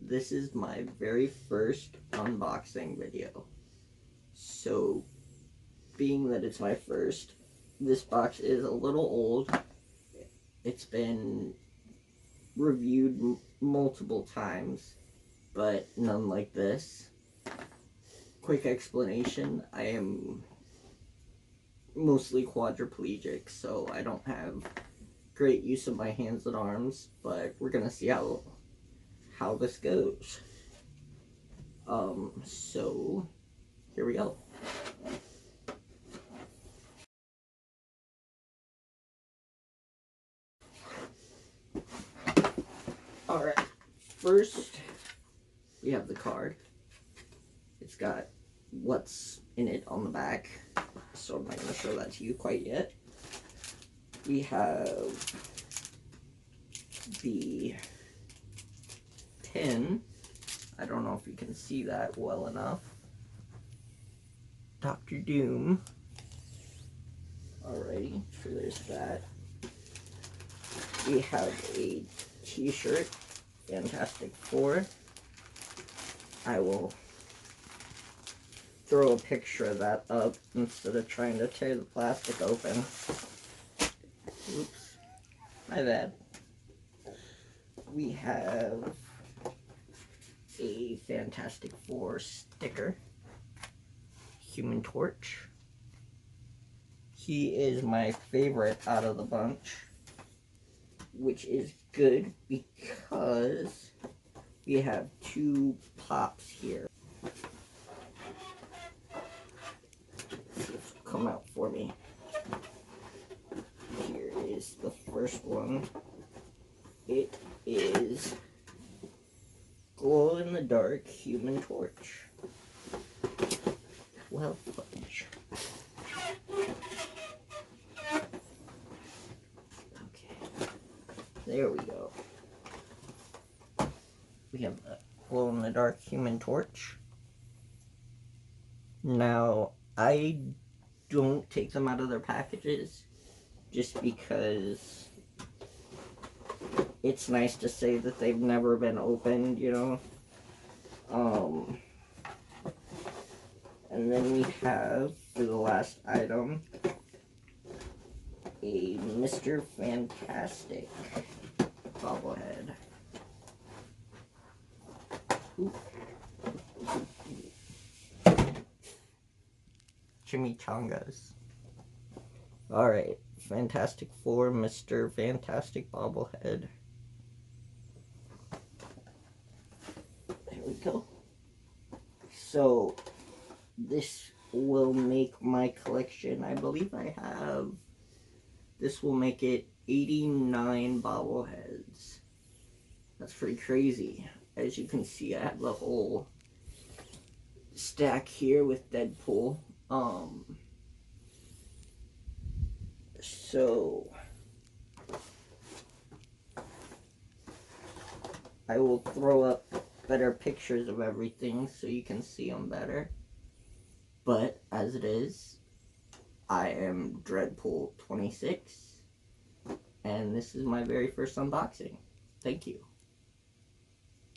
this is my very first unboxing video. So, being that it's my first, this box is a little old. It's been reviewed multiple times, but none like this. Quick explanation, I am mostly quadriplegic, so I don't have great use of my hands and arms, but we're gonna see how this goes. So here we go. Alright, first we have the card. It's got what's in it on the back, so I'm not going to show that to you quite yet. We have the pin. I don't know if you can see that well enough. Dr. Doom. Alrighty, so there's that. We have a t-shirt, Fantastic Four. I will throw a picture of that up instead of trying to tear the plastic open. Oops, my bad. We have a Fantastic Four sticker, Human Torch. He is my favorite out of the bunch, which is good because we have two pops here. See if it'll come out for me. Here is the first one. It is glow-in-the-dark Human Torch. Well, fudge. Okay, there we go. We have a glow-in-the-dark Human Torch. Now, I don't take them out of their packages just because it's nice to say that they've never been opened, you know. And then we have, for the last item, a Mr. Fantastic bobblehead. Ooh. Chimichangas. Alright, Fantastic Four, Mr. Fantastic bobblehead. There we go. So, this will make my collection, I believe I have, this will make it 89 bobbleheads. That's pretty crazy. As you can see, I have the whole stack here with Deadpool. So I will throw up better pictures of everything so you can see them better. But as it is, I am DREADPOOL 26, and this is my very first unboxing. Thank you.